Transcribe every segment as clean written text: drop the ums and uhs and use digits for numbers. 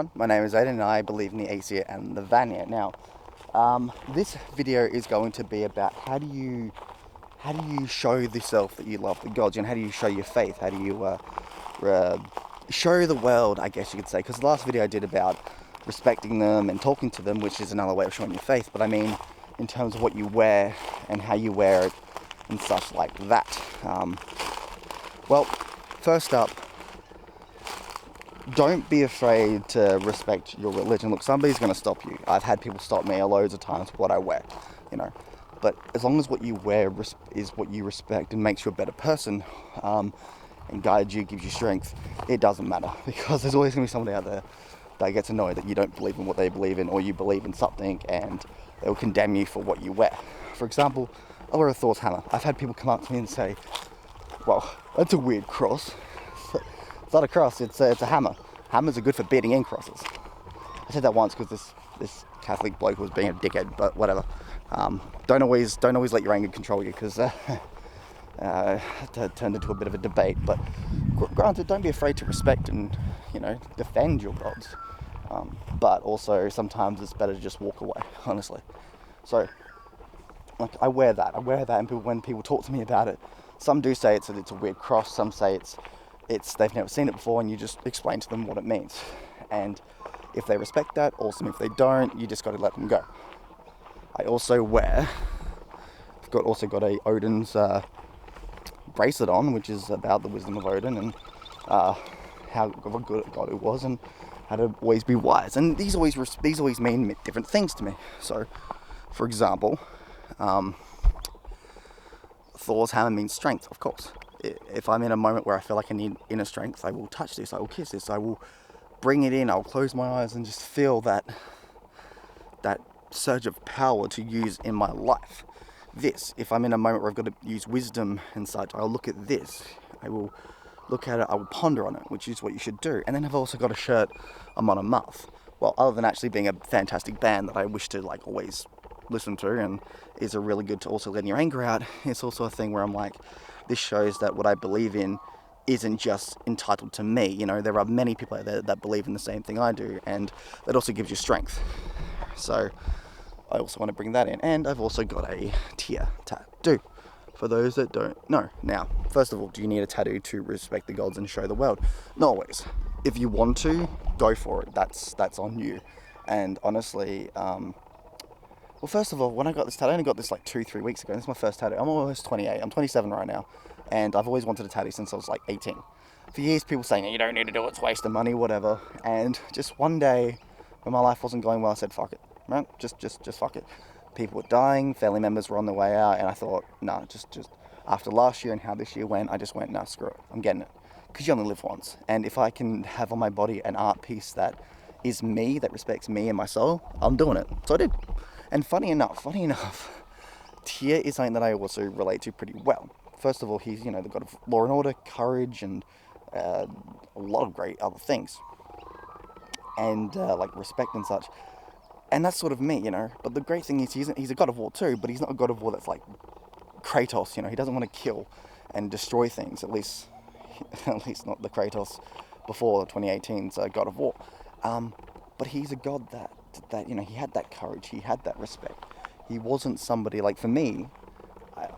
everyone, my name is Aiden and I believe in the Aesir and the Vanir. Now, this video is going to be about how do you show yourself that you love the gods, and how do you show your faith, how do you show the world, I guess you could say, because the last video I did about respecting them and talking to them, which is another way of showing your faith, but I mean in terms of what you wear and how you wear it and such like that. Well, first up, don't be afraid to respect your religion. Look, somebody's going to stop you. I've had people stop me loads of times for what I wear, you know. But as long as what you wear is what you respect and makes you a better person, and guides you, gives you strength, it doesn't matter. Because there's always going to be somebody out there that gets annoyed that you don't believe in what they believe in, or you believe in something and they will condemn you for what you wear. For example, I wear a Thor's hammer. I've had people come up to me and say, well, that's a weird cross. It's not a cross, it's a hammer. Hammers are good for beating in crosses. I said that once because this Catholic bloke was being a dickhead, but whatever. Don't always let your anger control you, because it turned into a bit of a debate. But granted, don't be afraid to respect and, you know, defend your gods. But also sometimes it's better to just walk away, honestly. So, like, I wear that, and when people talk to me about it, some do say it's a weird cross, some say it's they've never seen it before, and you just explain to them what it means. And if they respect that, awesome. If they don't, you just got to let them go. I also wear, I've also got a Odin's bracelet on, which is about the wisdom of Odin and how good God it was, and how to always be wise. And these always mean different things to me. So, for example, Thor's hammer means strength, of course. If I'm in a moment where I feel like I need inner strength, I will touch this, I will kiss this, I will bring it in, I'll close my eyes and just feel that surge of power to use in my life. This, if I'm in a moment where I've got to use wisdom and such, I'll look at this, I will look at it, I will ponder on it, which is what you should do. And then I've also got a shirt I'm on a month. Well, other than actually being a fantastic band that I wish to like always listen to, and is a really good to also letting your anger out, it's also a thing where I'm like, this shows that what I believe in isn't just entitled to me. You know, there are many people out there that believe in the same thing I do, and that also gives you strength. So I also want to bring that in. And I've also got a Tyr tattoo, for those that don't know. Now, first of all, do you need a tattoo to respect the gods and show the world? Not always. If you want to, go for it. That's on you. And honestly, well, first of all, when I got this tattoo, I only got this like 2-3 weeks ago. This is my first tattoo. I'm almost 28. I'm 27 right now. And I've always wanted a tattoo since I was like 18. For years, people saying, you don't need to do it, it's a waste of money, whatever. And just one day, when my life wasn't going well, I said, fuck it, right? Just fuck it. People were dying, family members were on their way out, and I thought, nah, just after last year and how this year went, I just went, nah, screw it, I'm getting it. Because you only live once. And if I can have on my body an art piece that is me, that respects me and my soul, I'm doing it. So I did. And funny enough, Tyr is something that I also relate to pretty well. First of all, he's, you know, the god of law and order, courage, and a lot of great other things. And like respect and such. And that's sort of me, you know. But the great thing is he's a god of war too, but he's not a god of war that's like Kratos, you know. He doesn't want to kill and destroy things, at least not the Kratos before 2018's God of War. But he's a god that, you know, he had that courage, he had that respect. He wasn't somebody, like for me,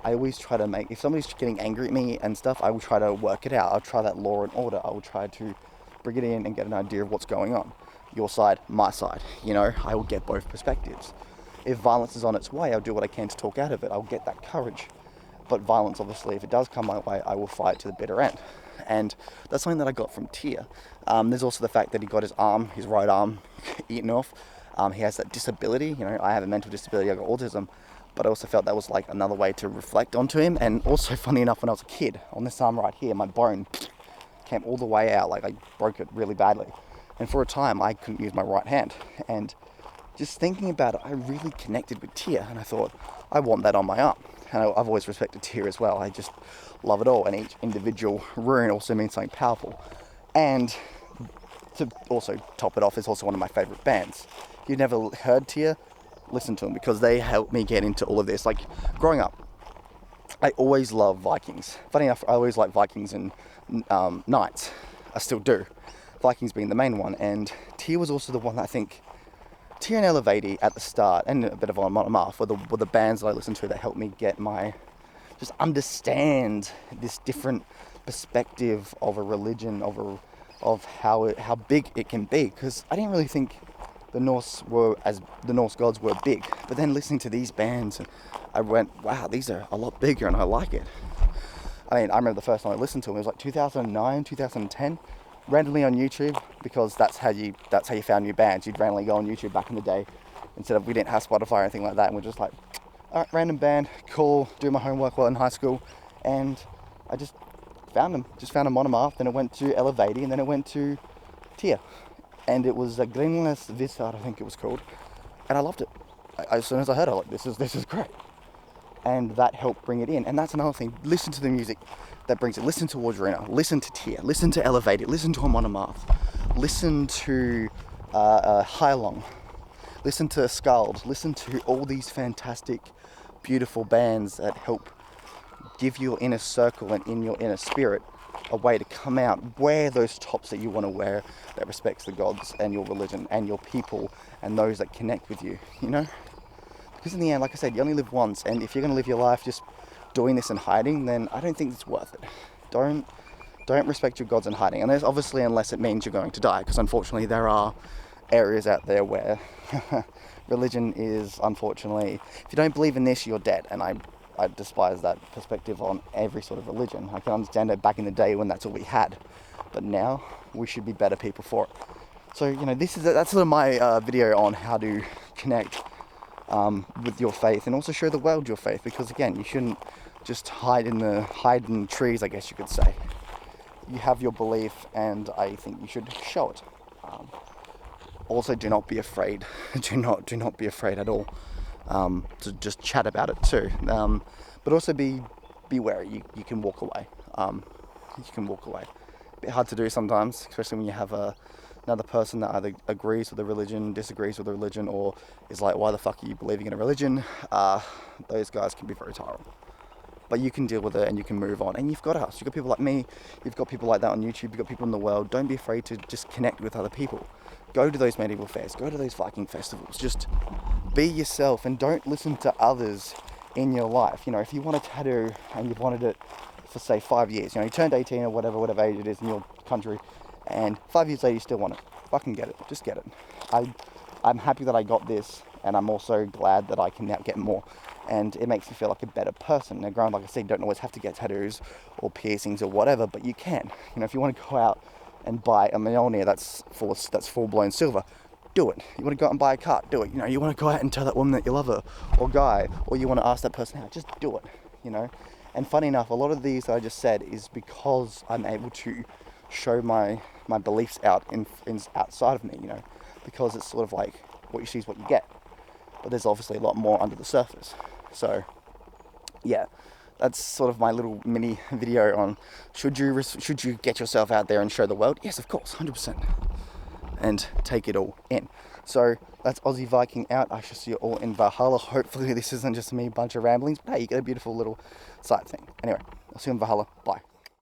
I always try to make, if somebody's getting angry at me and stuff, I will try to work it out. I'll try that law and order. I will try to bring it in and get an idea of what's going on. Your side, my side, you know, I will get both perspectives. If violence is on its way, I'll do what I can to talk out of it. I'll get that courage. But violence, obviously, if it does come my way, I will fight to the bitter end. And that's something that I got from Tyr. There's also the fact that he got his right arm, eaten off. He has that disability. You know, I have a mental disability, I got autism. But I also felt that was like another way to reflect onto him. And also, funny enough, when I was a kid, on this arm right here, my bone came all the way out. Like, I broke it really badly. And for a time, I couldn't use my right hand. And just thinking about it, I really connected with Tyr. And I thought, I want that on my arm. And I've always respected Tyr as well. I just love it all. And each individual rune also means something powerful. And to also top it off, is also one of my favorite bands. If you've never heard Tyr, listen to them, because they helped me get into all of this. Like, growing up, I always loved Vikings. Funny enough, I always liked Vikings and knights. I still do. Vikings being the main one, and Tear was also the one that I think, Tear and Elevated at the start, and a bit of On Monomath, were the bands that I listened to that helped me get just understand this different perspective of a religion, of how big it can be, because I didn't really think the Norse gods were big, but then listening to these bands, I went, wow, these are a lot bigger, and I like it. I mean, I remember the first time I listened to them, it was like 2009, 2010, randomly on YouTube, because that's how you found new bands. You'd randomly go on YouTube back in the day, instead of, we didn't have Spotify or anything like that, and we're just like, all right, random band, cool, do my homework while in high school, and I just found them Monomath, then it went to Elevated, and then it went to Tear. And it was a Grimnes Visar, I think it was called, and I loved it. As soon as I heard it, I was like, this is great. And that helped bring it in. And that's another thing. Listen to the music that brings it. Listen to Wardrina. Listen to Tear. Listen to Elevated. Listen to Monomath. Listen to Hylong. Listen to Skald. Listen to all these fantastic, beautiful bands that help give your inner circle and in your inner spirit a way to come out, wear those tops that you want to wear, that respects the gods and your religion and your people and those that connect with you, you know? Because in the end, like I said, you only live once, and if you're going to live your life just doing this and hiding, then I don't think it's worth it. Don't respect your gods in hiding, and there's obviously, unless it means you're going to die, because unfortunately there are areas out there where religion is, unfortunately, if you don't believe in this, you're dead, and I despise that perspective on every sort of religion. I can understand it back in the day when that's all we had, but now we should be better people for it. So, you know, that's sort of my video on how to connect with your faith, and also show the world your faith, because again, you shouldn't just hide in trees, I guess you could say. You have your belief, and I think you should show it. Also, do not be afraid. do not be afraid at all. To just chat about it too, but also be wary. You can walk away. A bit hard to do sometimes, especially when you have another person that either agrees with the religion, disagrees with the religion, or is like, why the fuck are you believing in a religion? Those guys can be very tiring. But you can deal with it, and you can move on. And you've got us. You've got people like me. You've got people like that on YouTube. You've got people in the world. Don't be afraid to just connect with other people. Go to those medieval fairs. Go to those Viking festivals. Just be yourself, and don't listen to others in your life. You know, if you want a tattoo and you've wanted it for, say, 5 years, you know, you turned 18 or whatever age it is in your country, and 5 years later you still want it, fucking get it. Just get it. I'm happy that I got this, and I'm also glad that I can now get more. And it makes me feel like a better person. Now, granted, like I said, you don't always have to get tattoos or piercings or whatever, but you can. You know, if you want to go out and buy a Mjolnir that's full-blown silver, do it. You want to go out and buy a car, do it. You know, you want to go out and tell that woman that you love her, or guy, or you want to ask that person out, just do it, you know. And funny enough, a lot of these that I just said is because I'm able to show my beliefs out in outside of me, you know, because it's sort of like what you see is what you get. But there's obviously a lot more under the surface. So, yeah, that's sort of my little mini video on should you get yourself out there and show the world? Yes, of course, 100%. And take it all in. So that's Aussie Viking out. I shall see you all in Valhalla. Hopefully this isn't just me, a bunch of ramblings, but hey, you get a beautiful little sight thing. Anyway, I'll see you in Valhalla. Bye.